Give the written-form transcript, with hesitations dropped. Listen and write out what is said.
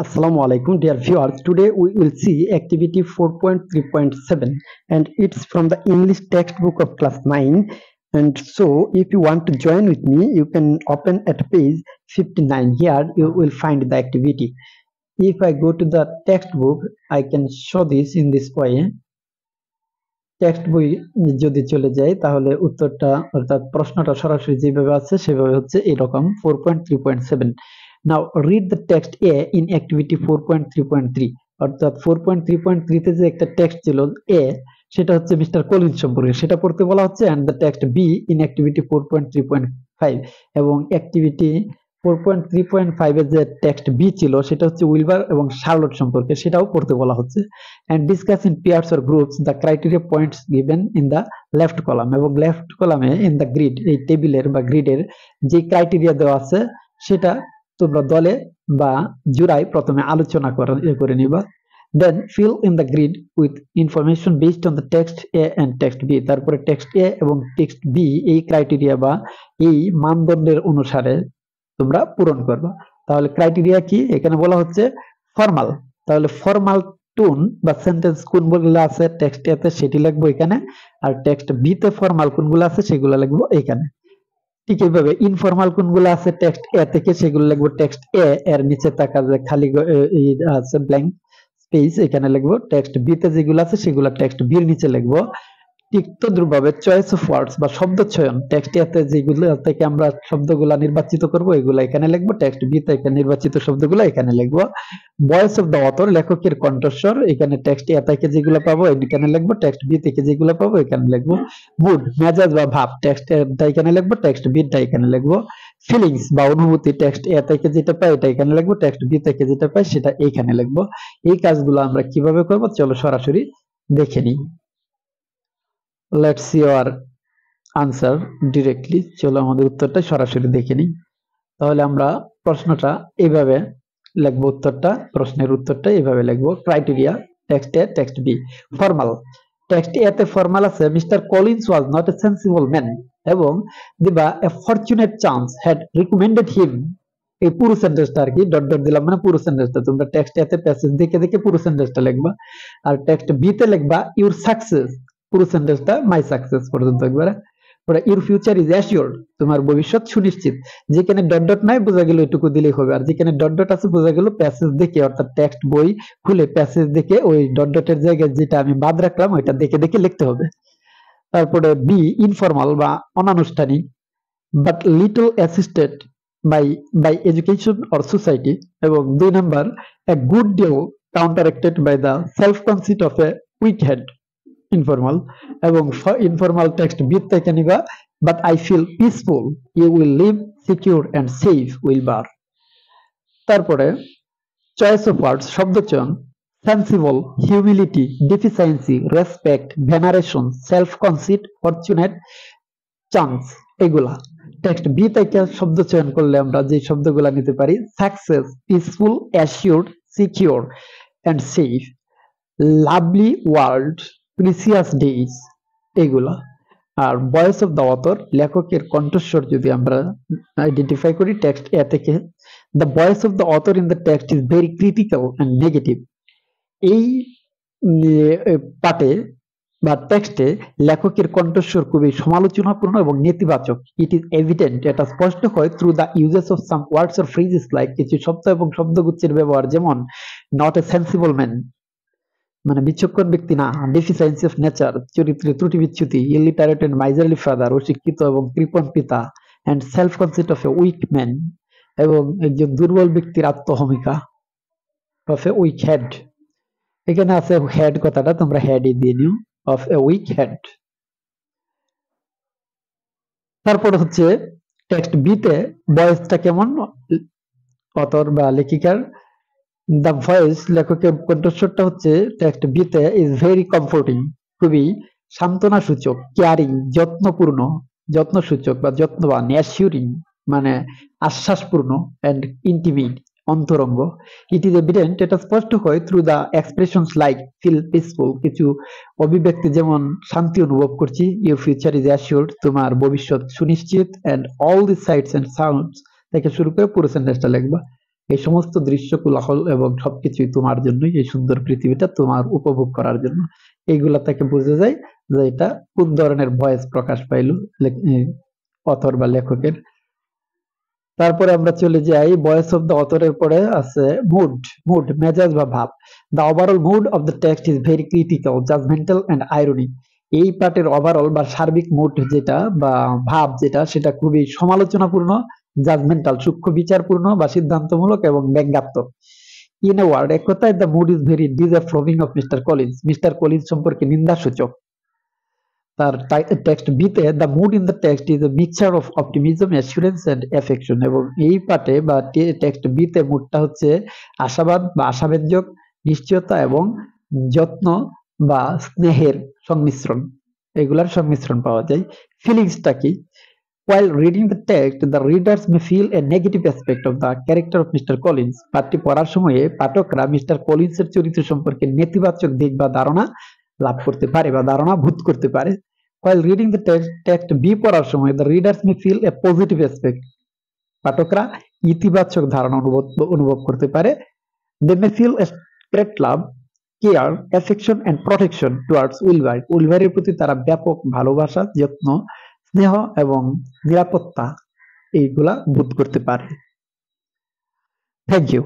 Assalamu alaikum, dear viewers. Today we will see activity 4.3.7 and it's from the English textbook of class 9. And so, if you want to join with me, you can open at page 59. Here you will find the activity. If I go to the textbook, I can show this in this way. Text বই যদি চলে যাই তাহলে উত্তরটা অর্থাৎ প্রশ্নটা সরাসরি যেভাবে আছে সেভাবে হচ্ছে এরকম 4.3.7. Now read the text A in activity 4.3.3. অর্থাৎ 4.3.3 তে যে একটা টেক্সট ছিল এ, সেটা হচ্ছে মিস্টার কলিন্স সম্পর্কে, সেটা পড়তে বলা হচ্ছে। And the text B in activity 4.3.5 এবং অ্যাক্টিভিটি 4.3.5 এর যে টেক্সট বি ছিল সেটা হচ্ছে উইলবার এবং শার্লট সম্পর্কে, সেটাও পড়তে বলা হচ্ছে। and discuss in pairs or groups the criteria points given in the left column এবং লেফট কলামে in the grid, এই টেবিলের বা গ্রিডের যে ক্রাইটেরিয়া দেওয়া আছে সেটা তোমরা দলে বা জোড়ায় প্রথমে আলোচনা করে নিবা। then fill in the grid with information based on the text A and text B. তারপরে টেক্সট A এবং টেক্সট B এই ক্রাইটেরিয়া বা এই মানদণ্ডের অনুসারে তোমরা পূরণ করবা। তাহলে ক্রাইটেরিয়া কি? এখানে বলা হচ্ছে ফর্মাল, তাহলে ফর্মাল টোন বা সেন্টেন্স কোনগুলো আছে টেক্সট এ তে সেটি লিখবো এখানে, আর টেক্সট বি তে ফর্মাল কোনগুলো আছে সেগুলো লিখবো এখানে। ঠিক এইভাবে ইনফর্মাল কোনগুলো আছে টেক্সট এ থেকে সেগুলো লিখবো টেক্সট এ এর নিচে থাকা যে খালি আছে ব্ল্যাঙ্ক স্পেস এখানে লিখবো। টেক্সট বি তে যেগুলো আছে সেগুলো টেক্সট বি এর নিচে লিখবো। ঠিক তদ্রুপভাবে চয়েস অফ ওয়ার্ডস বা শব্দ চয়ন টেক্সট এ তে যেগুলো থেকে আমরা শব্দগুলা নির্বাচিত করব এগুলো এখানে লিখবো, টেক্সট বি তে নির্বাচিত শব্দগুলো এখানে লিখবো। ভয়েস অফ দ্য অথর, লেখকের কণ্ঠস্বর, এখানে টেক্সট এ থেকে যেগুলো পাবো এখানে লিখবো, টেক্সট বি থেকে যেগুলো পাবো এখানে লিখবো। মুড, মেজাজ বা ভাব, টেক্সট এ এখানে লিখবো, টেক্সট বি এখানে লিখবো। ফিলিংস বা অনুভূতি, টেক্সট এ থেকে যেটা পাই এটা এখানে লিখবো, টেক্সট বি থেকে যেটা পাই সেটা এইখানে লিখবো। এই কাজগুলো আমরা কিভাবে করব চলো সরাসরি দেখে নিই। Let's see our answer directly. চলো আমাদের উত্তরটা সরাসরি দেখে নিই। তাহলে আমরা প্রশ্নটা এইভাবে লিখবো, উত্তরটা প্রশ্নের উত্তরটা এইভাবে লিখবো। ক্রাইটেরিয়া টেক্সট এ টেক্সট বি। ফর্মাল, টেক্সট এ তে ফর্মাল আছে mister Collins was not a sensible man এবং দিবা এ ফরচুনেট চান্স হ্যাড রিকমেন্ডেড হিম। এই পুরো সেন্টেন্সটা আর কি ডট ডট দিলাম মানে পুরো সেন্টেন্সটা, তোমরা টেক্সট এ তে প্যাসেজ দেখে দেখে পুরো সেন্টেন্সটা লিখবা। আর টেক্সট বি তে লিখবা ইউর সাকসেস, পুরো সেন্টেন্সটা মাই সাকসেস পর্যন্ত একবারে। পরে ইউর ফিউচার ইজ অ্যাসিওরড, তোমার ভবিষ্যৎ সুনিশ্চিত। যেখানে ডট ডট নাই বোঝা গেল এটুকু দিলেই হবে, আর যেখানে ডট ডট আছে বোঝা গেল প্যাসেজ দেখে, অর্থাৎ টেক্সট বই খুলে প্যাসেজ দেখে ওই ডট ডটের জায়গায় যেটা আমি বাদ রাখলাম ওইটা দেখে দেখে লিখতে হবে। তারপরে বি ইনফর্মাল বা অনানুষ্ঠানিক, but little assisted by education or society. এবং 2 number a good deal counteracted by the self conceit of a weak head, informal. এবং ইনফর্মাল টেক্সট বি থেকে নিবা but I feel peaceful, you will live secure and safe Wilbur. তারপরে choice of words, শব্দ চয়ন, sensible, humility, deficiency, respect, veneration, self conceit, fortunate, chance, এগুলা। Text B থেকে শব্দ চয়ন করলে আমরা যে শব্দগুলা নিতে পারি success, peaceful, assured, secure and safe, lovely world, precious days, এগুলা। আর ভয়েস অফ দ্য অথর, লেখকের কণ্ঠস্বর যদি আমরা আইডেন্টিফাই করি টেক্সট এ থেকে, the voice of the author in the text is very critical and negative. এই পাঠে বা টেক্সটে লেখকের কণ্ঠস্বর খুবই সমালোচনাপূর্ণ এবং নেতিবাচক। ইট ইজ এভিডেন্ট, এটা স্পষ্ট হয় through the uses of some words or phrases like, কিছু শব্দ এবং শব্দগুচ্ছের ব্যবহার, যেমন নট এ সেন্সিবল ম্যান মানে বিচক্ষণ ব্যক্তি না, ডেফিসিয়েন্সি অফ নেচার চরিত্রে ত্রুটি বিচ্যুতি, ইলিটারেট এন্ড মাইজারলি ফাদার অশিক্ষিত এবং কৃপণ পিতা, and self concept of a weak man এবং একজন দুর্বল ব্যক্তির আত্মহমিকা, অফ এ উইক হেড। এখানে আছে হেড কথাটা, তোমরা হেডই দিয়ে নিও, অফ এ উইক হেড। তারপর হচ্ছে টেক্সট বি তে ভয়েসটা কেমন, অথর বা লেখিকার দ্য ভয়েস, লেখকের কণ্ঠস্বরটা হচ্ছে টেক্সট বি তে ইজ ভেরি কমফোর্টিং, খুবই সান্ত্বনা সূচক, কেয়ারিং, যত্নপূর্ণ, যত্নসূচক বা যত্নবান, অ্যাসিউরিং মানে আশ্বাসপূর্ণ, এন্ড ইন্টিমেট অন্তরঙ্গ। ইট ইজ এভিডেন্ট, এটা স্পষ্ট হয় through the expressions like feel peaceful, কিছু অভিব্যক্তি যেমন শান্তি অনুভব করছি, ইউর ফিউচার ইজ অ্যাসিওরড, তোমার ভবিষ্যৎ সুনিশ্চিত, and all the sights and sounds থেকে শুরু করে পুরো সেন্টেন্সটা লিখবা। এই সমস্ত দৃশ্য কোলাহল এবং সবকিছুই তোমার জন্যই, এই সুন্দর পৃথিবীটা তোমার উপভোগ করার জন্য। এইগুলা থেকে বোঝা যায় যে এটা কোন ধরনের ভয়েস প্রকাশ পাইলো অথর বা লেখকের। তারপরে আমরা চলে যাই ভয়েস অফ দ্য অথরের পরে আছে মুড। মুড মেজাজ বা ভাব। The overall mood of the text is very critical, judgmental and ironic. এই পার্টের ওভারঅল বা সার্বিক মুড যেটা বা ভাব যেটা, সেটা খুবই সমালোচনাপূর্ণ, জাজমেন্টাল সূক্ষ্ম বিচারপূর্ণ বা সিদ্ধান্তমূলক এবং ব্যঙ্গাত্মক। ইন এ ওয়ার্ড, এক কথায় the mood is very disapproving of mister Collins. Mister Collins সম্পর্কে নিন্দাসূচক। তার টেক্সট বিতে the mood in the text is a mixture of optimism, assurance and affection. এবং এই পার্টে বা টেক্সট বিতে মুডটা হচ্ছে আশাবাদ বা আশাব্যঞ্জক, নিশ্চয়তা এবং যত্ন বা স্নেহের সংমিশ্রণ। এগুলার সংমিশ্রণ পাওয়া যায়। ফিলিংসটা কি? While reading the text, the readers may feel a negative aspect of the character of Mr. Collins. পাঠটি পড়ার সময়ে পাঠকরা মিস্টার কলিন্সের চরিত্র সম্পর্কে নেতিবাচক দিক বা ধারণা লাভ করতে পারে বা ধারণা ভূত করতে পারে। While reading the text B পড়ার সময় the readers may feel a positive aspect. পাঠকরা ইতিবাচক ধারণা অনুভব করতে পারে। They may feel a great love, care, affection and protection towards Wilbur. উইলবারের প্রতি তারা ব্যাপক ভালোবাসা, যত্ন, স্নেহ এবং নিরাপত্তা এইগুলা বোধ করতে পারে। Thank you.